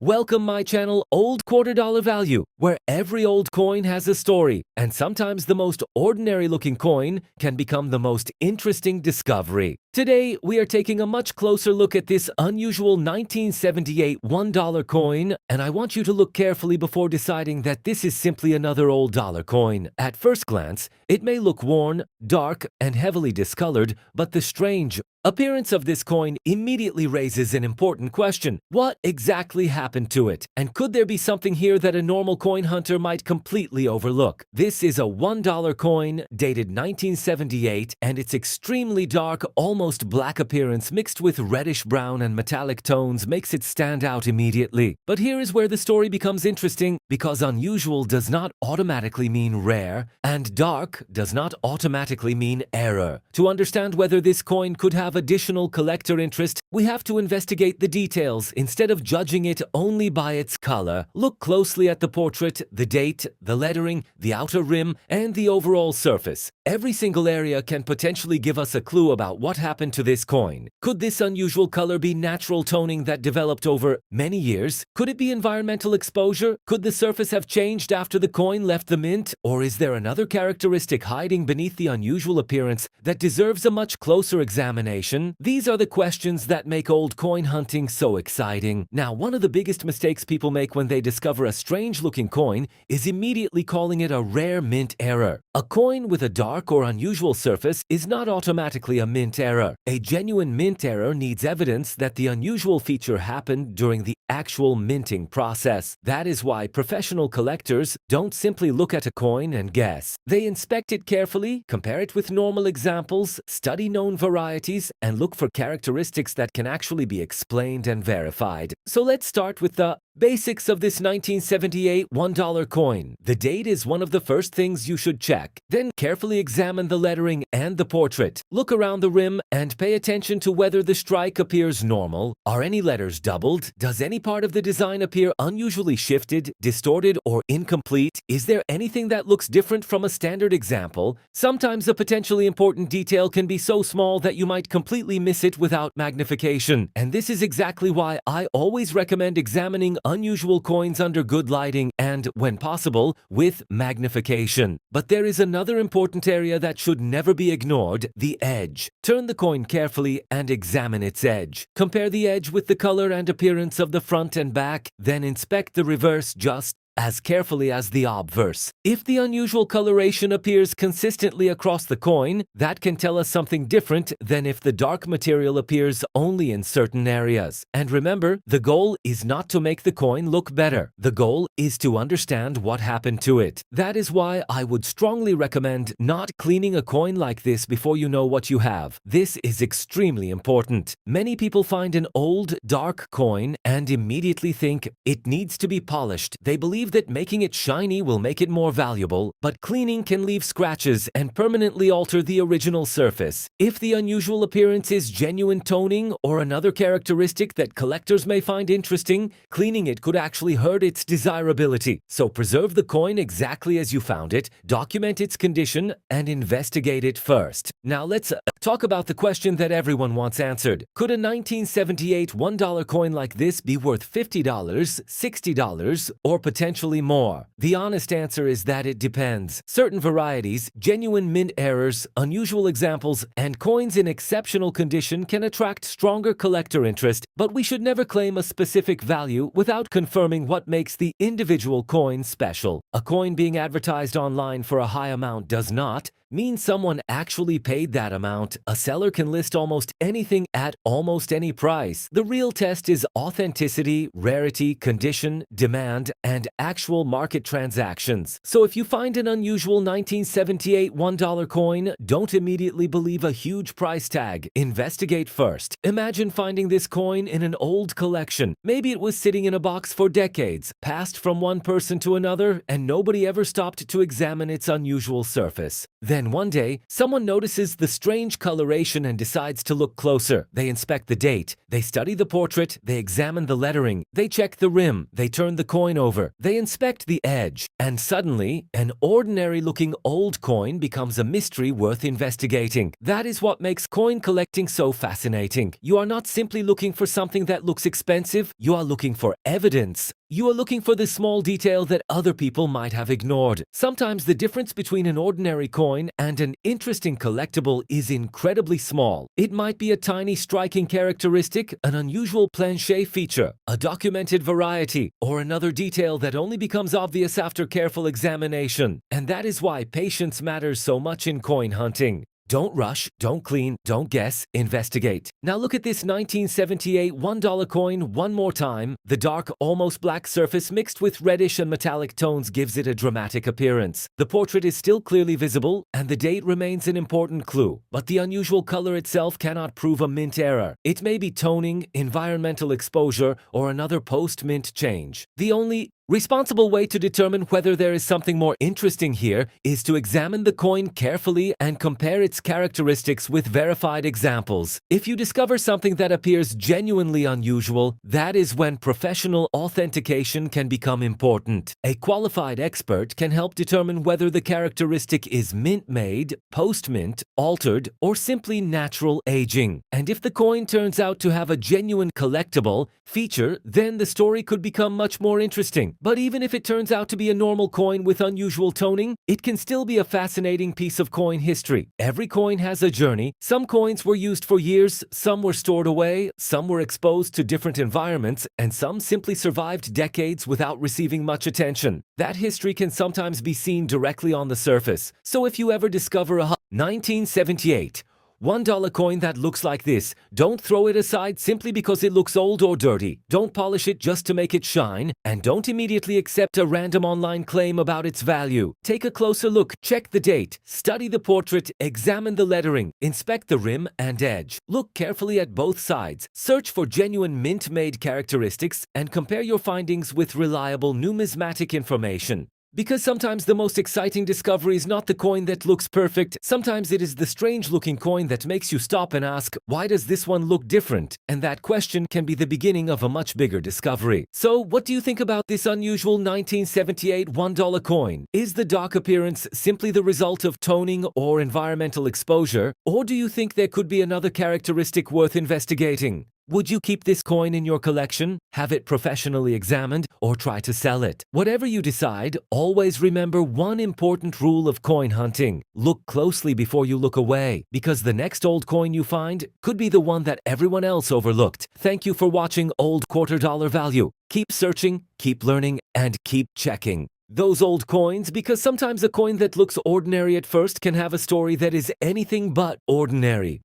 Welcome my channel Old Quarter Dollar Value, where every old coin has a story, and sometimes the most ordinary looking coin can become the most interesting discovery. Today, we are taking a much closer look at this unusual 1978 $1 coin, and I want you to look carefully before deciding that this is simply another old dollar coin. At first glance, it may look worn, dark, and heavily discolored, but the strange appearance of this coin immediately raises an important question. What exactly happened to it? And could there be something here that a normal coin hunter might completely overlook? This is a $1 coin dated 1978, and its extremely dark, almost black appearance mixed with reddish brown and metallic tones makes it stand out immediately. But here is where the story becomes interesting, because unusual does not automatically mean rare, and dark does not automatically mean error. To understand whether this coin could have additional collector interest, we have to investigate the details instead of judging it only by its color. Look closely at the portrait, the date, the lettering, the outer rim, and the overall surface. Every single area can potentially give us a clue about what happened to this coin. Could this unusual color be natural toning that developed over many years? Could it be environmental exposure? Could the surface have changed after the coin left the mint? Or is there another characteristic hiding beneath the unusual appearance that deserves a much closer examination? These are the questions that make old coin hunting so exciting. Now, one of the biggest mistakes people make when they discover a strange-looking coin is immediately calling it a rare mint error. A coin with a dark or unusual surface is not automatically a mint error. A genuine mint error needs evidence that the unusual feature happened during the actual minting process. That is why professional collectors don't simply look at a coin and guess. They inspect it carefully, compare it with normal examples, study known varieties, and look for characteristics that can actually be explained and verified. So let's start with the basics of this 1978 $1 coin. The date is one of the first things you should check. Then carefully examine the lettering and the portrait. Look around the rim and pay attention to whether the strike appears normal. Are any letters doubled? Does any part of the design appear unusually shifted, distorted, or incomplete? Is there anything that looks different from a standard example? Sometimes a potentially important detail can be so small that you might completely miss it without magnification. And this is exactly why I always recommend examining unusual coins under good lighting and, when possible, with magnification. But there is another important area that should never be ignored: the edge. Turn the coin carefully and examine its edge. Compare the edge with the color and appearance of the front and back, then inspect the reverse just as carefully as the obverse. If the unusual coloration appears consistently across the coin, that can tell us something different than if the dark material appears only in certain areas. And remember, the goal is not to make the coin look better. The goal is to understand what happened to it. That is why I would strongly recommend not cleaning a coin like this before you know what you have. This is extremely important. Many people find an old, dark coin and immediately think it needs to be polished. They believe that making it shiny will make it more valuable, but cleaning can leave scratches and permanently alter the original surface. If the unusual appearance is genuine toning or another characteristic that collectors may find interesting, cleaning it could actually hurt its desirability. So preserve the coin exactly as you found it, document its condition, and investigate it first. Now let's talk about the question that everyone wants answered. Could a 1978 $1 coin like this be worth $50, $60, or potentially more? The honest answer is that it depends. Certain varieties, genuine mint errors, unusual examples, and coins in exceptional condition can attract stronger collector interest, but we should never claim a specific value without confirming what makes the individual coin special. A coin being advertised online for a high amount does not mean someone actually paid that amount. A seller can list almost anything at almost any price. The real test is authenticity, rarity, condition, demand, and actual market transactions. So if you find an unusual 1978 $1 coin, don't immediately believe a huge price tag. Investigate first. Imagine finding this coin in an old collection. Maybe it was sitting in a box for decades, passed from one person to another, and nobody ever stopped to examine its unusual surface. Then Then one day, someone notices the strange coloration and decides to look closer. They inspect the date, they study the portrait, they examine the lettering, they check the rim, they turn the coin over, they inspect the edge, and suddenly, an ordinary-looking old coin becomes a mystery worth investigating. That is what makes coin collecting so fascinating. You are not simply looking for something that looks expensive, you are looking for evidence. You are looking for the small detail that other people might have ignored. Sometimes the difference between an ordinary coin and an interesting collectible is incredibly small. It might be a tiny striking characteristic, an unusual planche feature, a documented variety, or another detail that only becomes obvious after careful examination. And that is why patience matters so much in coin hunting. Don't rush, don't clean, don't guess, investigate. Now look at this 1978 $1 coin one more time. The dark, almost black surface mixed with reddish and metallic tones gives it a dramatic appearance. The portrait is still clearly visible, and the date remains an important clue. But the unusual color itself cannot prove a mint error. It may be toning, environmental exposure, or another post-mint change. The only responsible way to determine whether there is something more interesting here is to examine the coin carefully and compare its characteristics with verified examples. If you discover something that appears genuinely unusual, that is when professional authentication can become important. A qualified expert can help determine whether the characteristic is mint-made, post-mint, altered, or simply natural aging. And if the coin turns out to have a genuine collectible feature, then the story could become much more interesting. But even if it turns out to be a normal coin with unusual toning, it can still be a fascinating piece of coin history. Every coin has a journey. Some coins were used for years, some were stored away, some were exposed to different environments, and some simply survived decades without receiving much attention. That history can sometimes be seen directly on the surface. So if you ever discover a 1978 $1 coin that looks like this, don't throw it aside simply because it looks old or dirty. Don't polish it just to make it shine, and don't immediately accept a random online claim about its value. Take a closer look, check the date, study the portrait, examine the lettering, inspect the rim and edge. Look carefully at both sides, search for genuine mint-made characteristics, and compare your findings with reliable numismatic information. Because sometimes the most exciting discovery is not the coin that looks perfect, sometimes it is the strange-looking coin that makes you stop and ask, why does this one look different? And that question can be the beginning of a much bigger discovery. So, what do you think about this unusual 1978 $1 coin? Is the dark appearance simply the result of toning or environmental exposure? Or do you think there could be another characteristic worth investigating? Would you keep this coin in your collection, have it professionally examined, or try to sell it? Whatever you decide, always remember one important rule of coin hunting. Look closely before you look away, because the next old coin you find could be the one that everyone else overlooked. Thank you for watching Old Quarter Dollar Value. Keep searching, keep learning, and keep checking those old coins, because sometimes a coin that looks ordinary at first can have a story that is anything but ordinary.